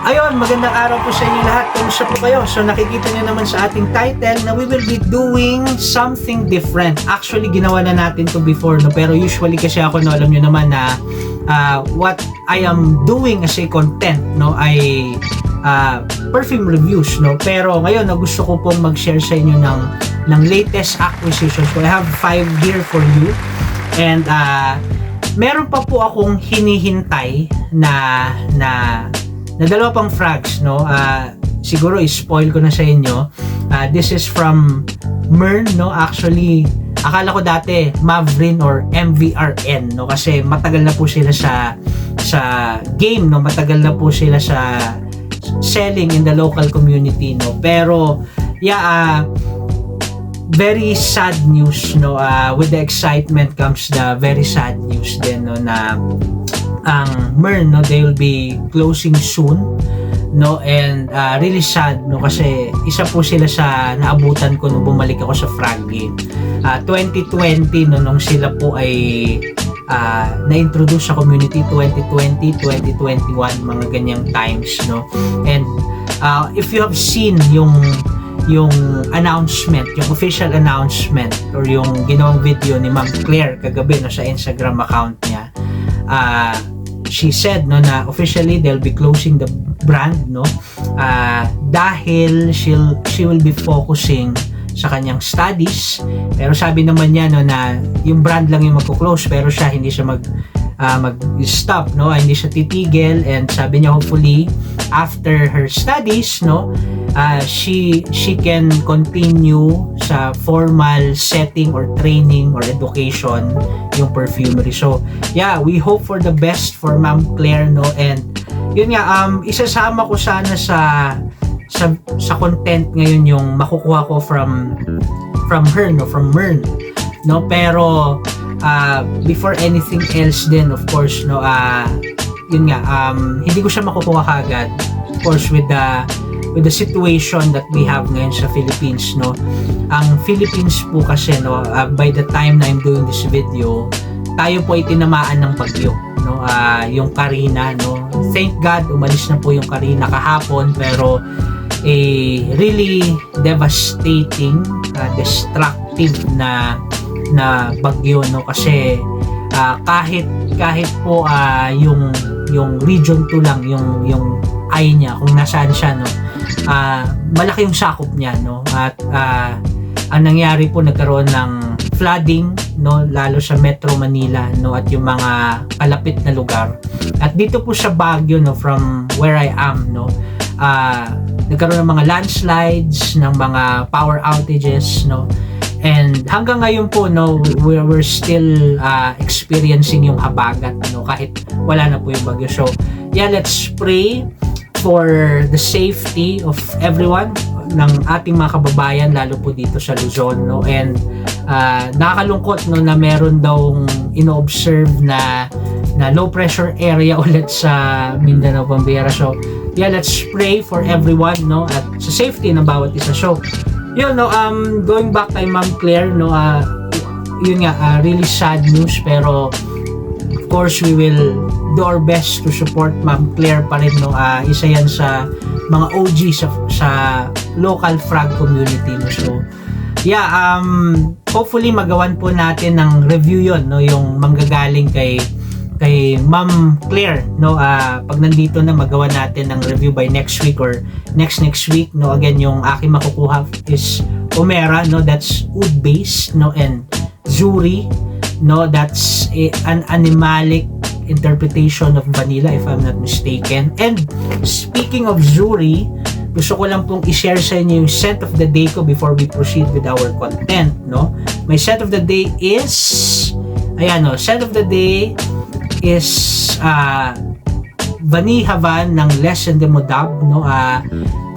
Ayun, magandang araw po sa inyo lahat. Kumusta po kayo? So nakikita niyo naman sa ating title na we will be doing something different. Actually, ginawa na natin to before, no? Pero usually kasi ako, no, alam niyo naman na what I am doing as a content, no, ay perfume reviews, no? Pero ngayon, no, gusto ko pong mag-share sa inyo ng latest acquisitions ko. I have 5 here for you. And meron pa po akong hinihintay na dalawa pang frags, no? Siguro i-spoil ko na sa inyo. This is from Mern, no? Actually, akala ko dati Mavrin or MVRN, no? Kasi matagal na po sila sa game, no? Matagal na po sila sa selling in the local community, no? Pero yeah, very sad news, no? With the excitement comes the very sad news din, no, na ang Mern, no, they will be closing soon, no? And really sad, no, kasi isa po sila sa naabutan ko nung bumalik ako sa frag game. 2020, no, nung sila po ay na-introduce sa community, 2020, 2021, mga ganyang times, no? And if you have seen yung announcement, yung official announcement or yung ginawang video ni Ma'am Claire kagabi, no, sa Instagram account niya, she said, no, na officially they'll be closing the brand, no, dahil she will be focusing sa kanyang studies. Pero sabi naman niya, no, na yung brand lang yung magko-close, pero siya hindi siya mag-stop, no, hindi siya titigil. And sabi niya, hopefully after her studies, no, she can continue sa formal setting or training or education yung perfumery. So yeah, we hope for the best for Ma'am Claire, no. And yun nga, isasama ko sana sa content ngayon yung makukuha ko from her, no, from Mern, no. Pero before anything else din, of course, no, yun nga, hindi ko siya makukuha kagad, of course, with the situation that we have ngayon sa Philippines, no. Ang Philippines po kasi, no, by the time na I'm doing this video, tayo po ay tinamaan ng bagyo, no. Yung Karina, no, thank God umalis na po yung Karina kahapon, pero really devastating, destructive na bagyo, no, kasi kahit po yung region 2 lang yung eye niya, kung nasaan siya, no, malaki yung sakop niya, no. At ang nangyari po, nagkaroon ng flooding, no, lalo sa Metro Manila, no, at yung mga kalapit na lugar. At dito po sa Baguio, no, from where I am, no, nagkaroon ng mga landslides, ng mga power outages, no. And hanggang ngayon po, no, we're still experiencing yung habagat, no, kahit wala na po yung bagyo. So yeah, let's pray for the safety of everyone, ng ating mga kababayan, lalo po dito sa Luzon, no. And nakakalungkot, no, na meron daw ino-observe na low pressure area ulit sa Mindanao, Pambera. So yeah, let's pray for everyone, no, at sa safety ng bawat isa. So yun, no, going back kay Ma'am Claire, no, yun nga, really sad news, pero of course we will do our best to support Ma'am Claire pa rin, no. Isa yan sa mga OG sa local frag community, no. So yeah, hopefully magawan po natin ng review yon, no, yung manggagaling kay Ma'am Claire, no. Pag nandito na, magawa natin ng review by next week or next week, no. Again, yung aking makukuha is Omera, no, that's oud based, no, and Zuri, no, that's an animalic interpretation of vanilla, if I'm not mistaken. And speaking of Zuri, gusto ko lang pong i-share sa inyo yung scent of the day ko before we proceed with our content, no. My scent of the day is, ayan, no, scent of the day is Vanille Havan ng Les Endemodab, no.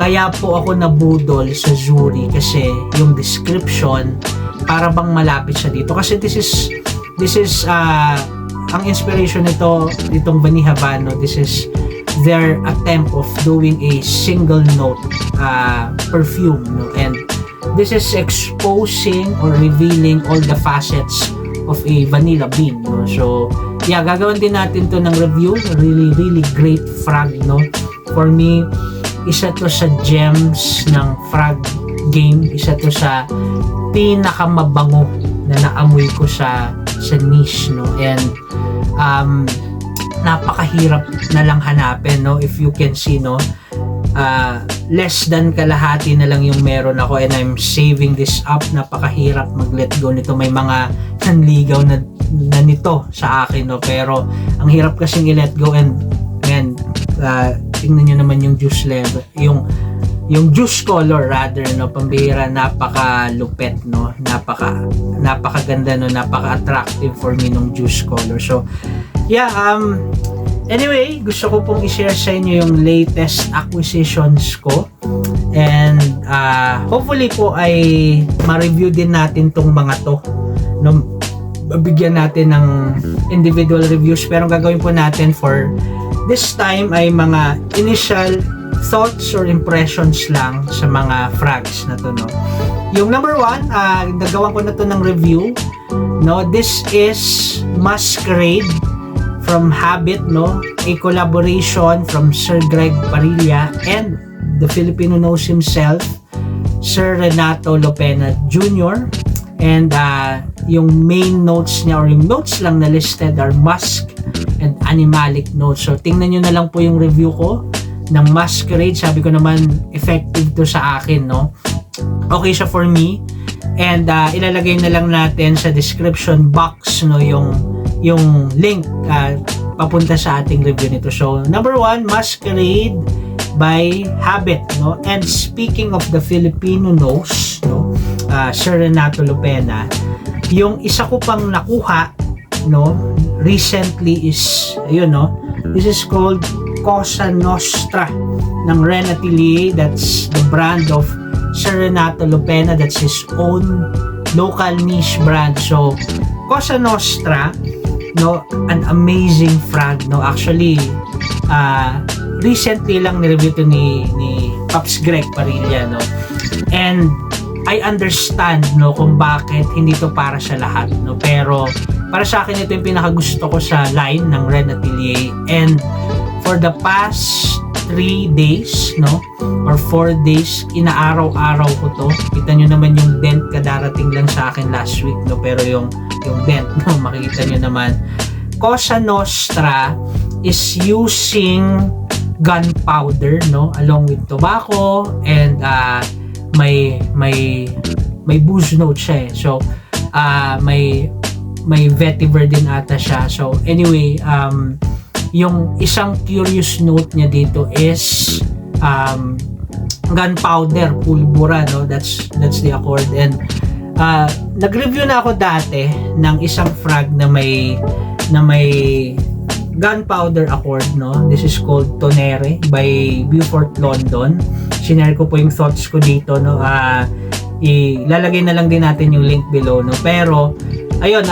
Kaya po ako nabudol sa Zuri kasi yung description para bang malapit siya dito, kasi this is ang inspiration nitong Vanille Havan, no, this is their attempt of doing a single note perfume, no. And this is exposing or revealing all the facets of a vanilla bean, no. So yeah, gagawin din natin to ng review. Really great frag, no. For me, isa to sa gems ng frag game, isa to sa pinakamabango na naamoy ko sa niche, no? And napakahirap na lang hanapin, no? If you can see, no, less than kalahati na lang yung meron ako, and I'm saving this up. Napakahirap mag-let go nito. May mga nanligaw na nito sa akin, no? Pero ang hirap kasing i-let go, and tingnan nyo naman yung juice level, yung juice color rather, no? Pambihira, napaka-lupet, no? Napakaganda, no? Napaka-attractive for me nung juice color. So yeah, anyway, gusto ko pong i-share sa inyo yung latest acquisitions ko, and hopefully po ay ma-review din natin tong mga to, no? Bigyan natin ng individual reviews, pero ang gagawin po natin for this time ay mga initial thoughts or impressions lang sa mga frags na to, no? Yung number 1, nagawan ko na to ng review, no? This is Masquerade from Habit, no? A collaboration from Sir Greg Parilla and the Filipino knows himself, Sir Renato Lopena Jr. And yung main notes niya, or yung notes lang na listed, are musk and animalic notes. So tingnan nyo na lang po yung review ko ng Masquerade. Sabi ko naman, effective to sa akin, no? Okay siya for me. And ilalagay na lang natin sa description box, no, yung link papunta sa ating review nito. So number 1, Masquerade by Habit, no? And speaking of the Filipino nose, no, Sir Renato Lopena, yung isa ko pang nakuha, no, recently is, yun, no, this is called Cosa Nostra ng Ren Atelier. That's the brand of Sir Renato Lopena. That's his own local niche brand. So Cosa Nostra, no, an amazing frag, no? Actually, recently lang ni-review to ni Pops Greg Parilla, no? And I understand, no, kung bakit hindi to para sa lahat, no? Pero para sa akin, ito yung pinakagusto ko sa line ng Ren Atelier. And for the past 3 days, no, or 4 days, inaaraw-araw ko to. Kita nyo naman yung dent, kadarating lang sa akin last week, no? Pero yung dent, no, makikita nyo naman. Cosa Nostra is using gunpowder, no, along with tobacco, and may booze note siya, eh. So may vetiver din ata siya. So anyway, yung isang curious note niya dito is gunpowder, pulbura, no? That's the accord. And nag-review na ako dati ng isang frag na may gunpowder accord, no? This is called Tonere by Beaufort London. Sinare ko po yung thoughts ko dito, no? Ilalagay na lang din natin yung link below, no? Pero ayun,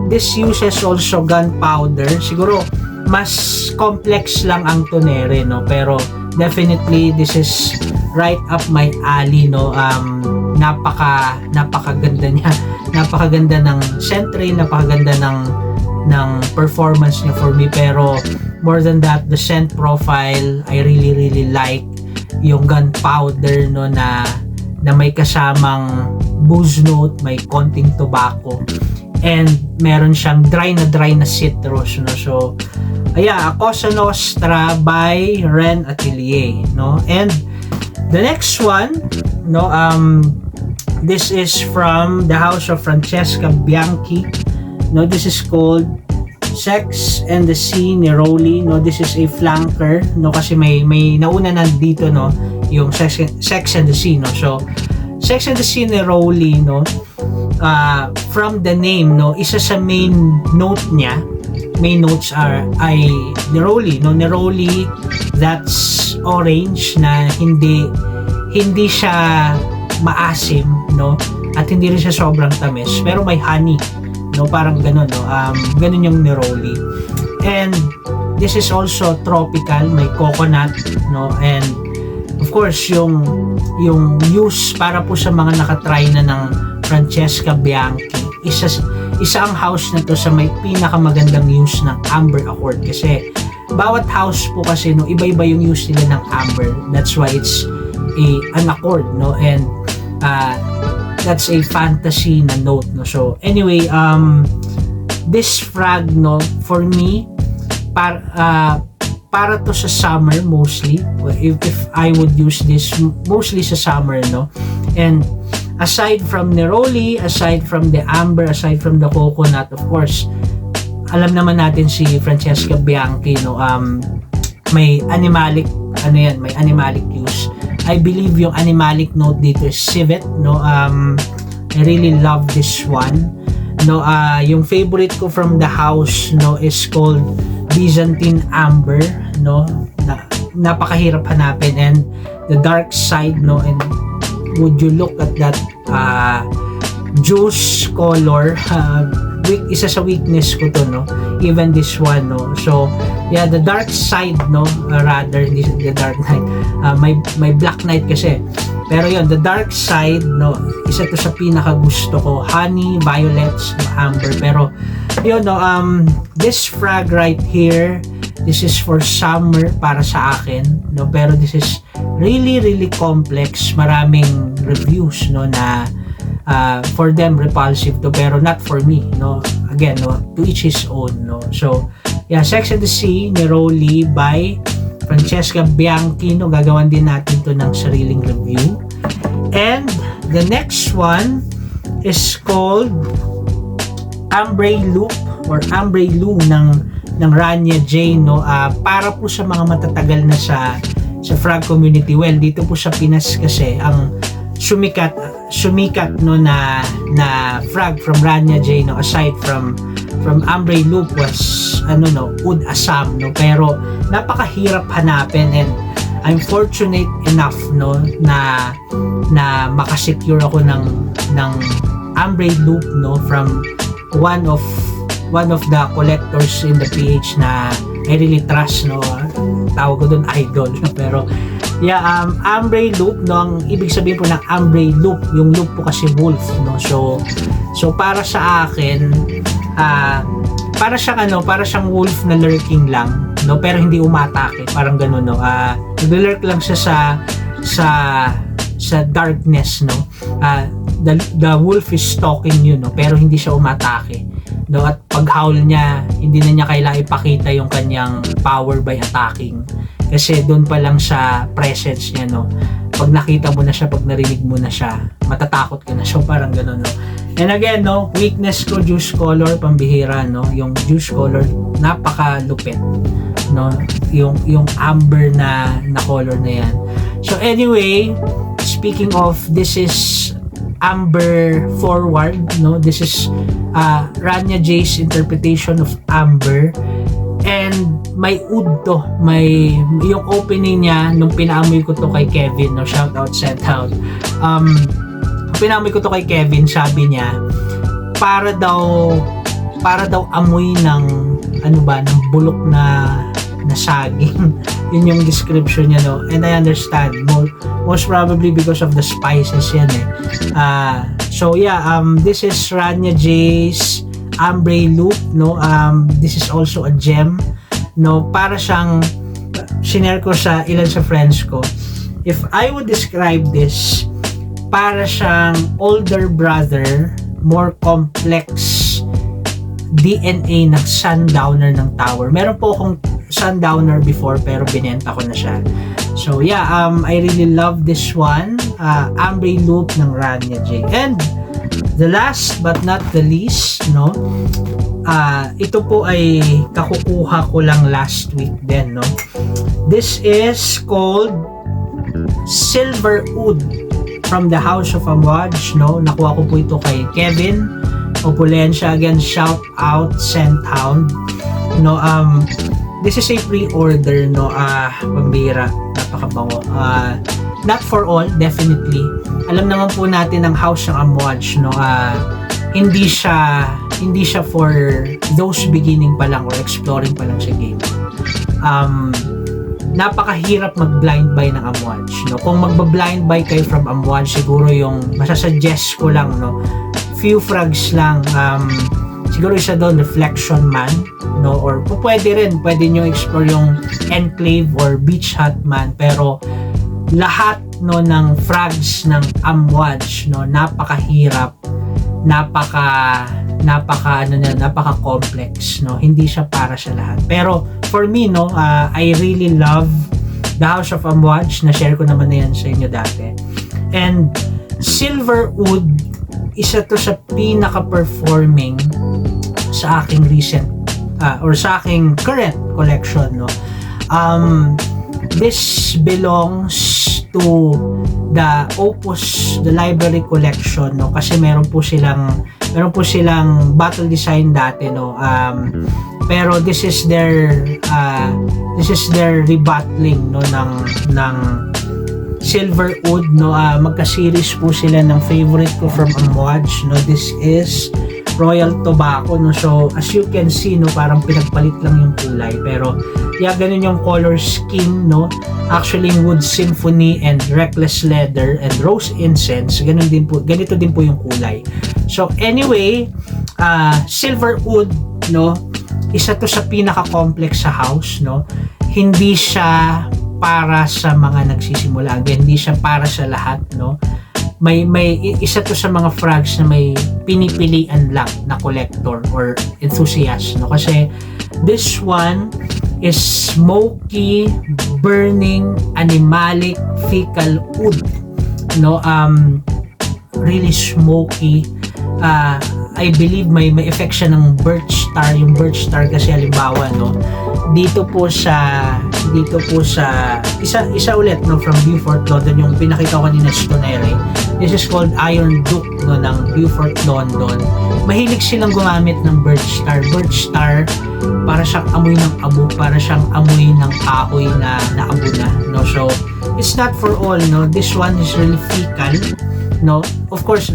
this uses also gunpowder. Siguro mas complex lang ang Tonere, no? Pero definitely this is right up my alley, no? Napakaganda niya. Napakaganda ng scent trail, napakaganda ng performance niya for me. Pero more than that, the scent profile, I really like yung gunpowder, no, na may kasamang booze note, may konting tobacco, and meron siyang dry na citrus, no? So Cosa Nostra by Ren Atelier, no? And the next one, no, this is from the house of Francesca Bianchi, no? This is called Sex and the Sea Neroli, no? This is a flanker, no, kasi may nauna na dito, no, yung Sex and the Sea, no? So Sex and the Sea Neroli, no, from the name, no, isa sa main notes ay neroli, no? Neroli, that's orange, na hindi siya maasim, no, at hindi rin siya sobrang tamis, pero may honey, no, parang ganun, no? Ganun yung neroli. And this is also tropical, may coconut, no? And of course, yung use para po sa mga nakatry na ng Francesca Bianchi, isa ang house na to sa may pinakamagandang use ng Amber Accord, kasi bawat house po kasi no, iba-iba yung use nila ng amber. That's why it's an accord, no, and that's a fantasy na note, no. So anyway, this frag, no, for me, para to sa summer mostly. If I would use this mostly sa summer, no. And aside from neroli, aside from the amber, aside from the coconut, of course, alam naman natin si Francesca Bianchi, no, may animalic, may animalic use. I believe yung animalic note dito is civet, no. I really love this one, no. Yung favorite ko from the house, no, is called Byzantine Amber, no. Napakahirap hanapin, and the dark side, no, and would you look at that juice color, isa sa weakness ko to, no, even this one, no. So yeah, the dark side, no, rather the dark night, may black night kasi, pero yun, the dark side, no, isa to sa pinaka gusto ko, honey, violets, amber. Pero yun, no, this frag right here, this is for summer para sa akin, no, pero this is really complex. Maraming reviews, no, na for them repulsive to, pero not for me, no. Again, no, to each his own, no. So yeah, Sex and the Sea, Neroli by Francesca Bianchi, no. Gagawan din natin to ng sariling review. And the next one is called Ambre Loop or Ambre Lou ng Rania J, no. Para po sa mga matatagal na sa frag community. Well, dito po sa Pinas kasi ang sumikat, no, na frag from Rania J, no, aside from Ambre Loop was no, Oud Assam, no. Pero napakahirap hanapin, and I'm fortunate enough, no, na makasecure ako ng Ambre Loop, no, from one of the collectors in the PH na I really trust, no. Tawag ko doon idol, no? Pero yeah, Ambre Loop, no, ang ibig sabihin po ng Ambre Loop, yung loop po kasi wolf, no. So para sa akin, para siyang wolf na lurking lang, no, pero hindi umatake, parang gano'n, no. Nag-lurk lang siya sa darkness, no. The wolf is stalking you, no, pero hindi siya umatake, no. At pag howl niya, hindi na niya kailangan ipakita yung kanyang power by attacking, kasi doon pa lang sa presence niya, no. Pag nakita mo na siya, pag narinig mo na siya, matatakot ka na. So parang gano'n, no. And again, no, weakness ko, juice color, pambihira, no. Yung juice color, napakalupit, no. Yung amber na color na yan. So anyway, speaking of, this is amber forward, no. This is Rania J's interpretation of amber, and may oud to, may yung opening niya nung pinaamoy ko to kay Kevin, no. Shout out, sent out. Pinaamoy ko to kay Kevin, sabi niya para daw amoy ng ng bulok na saging. Yun yung description niya, no. And I understand, most probably because of the spices yan, eh. So yeah, this is Rania J's Ambre Loop, no. This is also a gem, no. Para siyang shinare ko sa ilan sa friends ko. If I would describe this, para siyang older brother, more complex DNA ng Sundowner ng Tower. Meron po akong Sundowner before, pero binenta ko na siya. So yeah, I really love this one, Ambre Loop ng Rania J. And the last but not the least, no, ito po ay kakukuha ko lang last week din, no. This is called Silver Oud from the House of Amouage, no. Nakuha ko po ito kay Kevin Opulencia. Again, shout out, sent out, no. This is a pre-order, no. Pambira, napakabango. Not for all, definitely. Alam naman po natin ang House ng Amouage, no. Hindi siya for those beginning pa lang or exploring pa lang sa game. Napakahirap mag-blind buy ng Amouage, no. Kung magba-blind buy kayo from Amouage, siguro yung masasuggest ko lang, no, few frags lang, siguro isa doon, Reflection Man, no, or pwede nyo explore yung Enclave or Beach Hut man, pero lahat no ng frags ng Amwaj, no, napakahirap, napaka-complex, no, hindi siya para sa lahat. Pero for me, no, I really love the House of Amwaj, na share ko naman na yan sa inyo dati. And Silverwood, isa to sa pinaka-performing sa aking recent or sa aking current collection, no. This belongs to the Opus, the library collection, no, kasi meron po silang battle design dati, no. Pero this is their rebattling, no, ng Silverwood, no. Magka-series po sila ng favorite ko from Amwaj, no. This is Royal Tobacco, no. So as you can see, no, parang pinagpalit lang yung kulay, pero yeah, ganun yung color scheme, no. Actually, Wood Symphony and Reckless Leather and Rose Incense, ganito din po yung kulay. So anyway, Silverwood, no, isa to sa pinaka-complex sa house, no. Hindi siya para sa mga nagsisimula, again, hindi siya para sa lahat, no. May isa to sa mga frags na may pinipilian lang na collector or enthusiast, no, kasi this one is smoky, burning, animalic, fecal wood, no. Really smoky. I believe may effect siya ng birch tar. Yung birch tar kasi halimbawa, no, dito po sa isa ulit, no, from Beaufort, London, yung pinakita ko kanina sa Tonere. This is called Iron Duke, no, ng Beaufort, London. Mahilig silang gumamit ng birch tar. Birch tar, para siyang amoy ng abo, para siyang amoy ng kahoy na abo na, no. So it's not for all, no. This one is really fecal, no. Of course,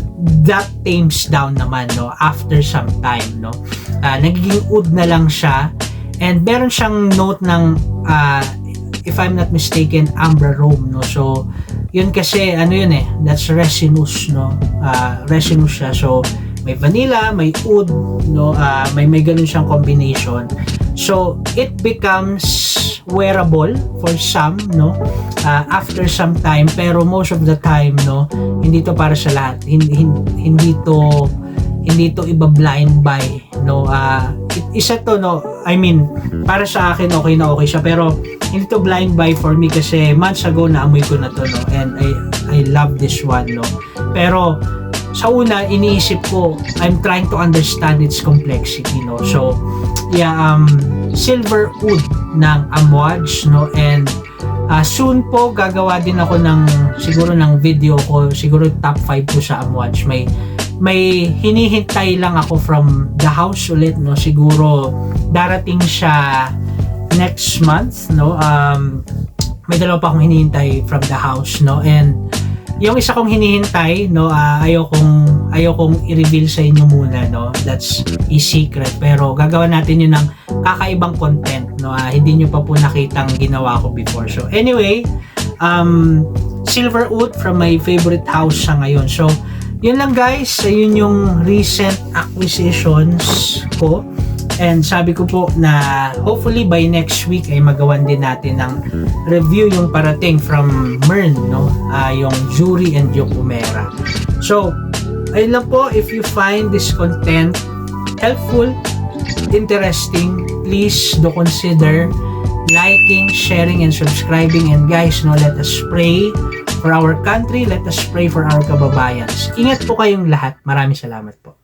that tames down naman, no, after some time, no. Nagiging oud na lang siya, and meron siyang note ng if I'm not mistaken, amber rome, no. So yun kasi ano yun that's resinous, no. Resinous siya, so may vanilla, may oud, no, may ganun siyang combination. So it becomes wearable for some, no, after some time, pero most of the time, no, hindi to para sa lahat. Hindi to iba-blind buy, no. Isa to, no, I mean, para sa akin okay siya, pero hindi to blind buy for me kasi months ago na amoy ko na to, no, and I love this one, no. Pero sa una, iniisip ko, I'm trying to understand its complexity, no. So yeah, Silverwood ng Amwaj, no, and soon po gagawa din ako siguro ng video ko, siguro top 5 po sa Amwaj. May hinihintay lang ako from the house ulit, no. Siguro darating siya next month, no. May dalawa pa akong hinihintay from the house, no, and yung isa kong hinihintay, no, ayokong i-reveal sa inyo muna, no. That's a secret, pero gagawa natin yun ng kakaibang content, no. Hindi nyo pa po nakitang ginawa ko before. So anyway, Silverwood from my favorite house sa ngayon. So yun lang, guys, yun yung recent acquisitions ko. And sabi ko po na hopefully by next week ay magawan din natin ng review yung parating from Mern, no, yung Jury and Jocumera. So ayun lang po, if you find this content helpful, interesting, please do consider liking, sharing, and subscribing. And guys, no, let us pray for our country, let us pray for our kababayans. Ingat po kayong lahat. Maraming salamat po.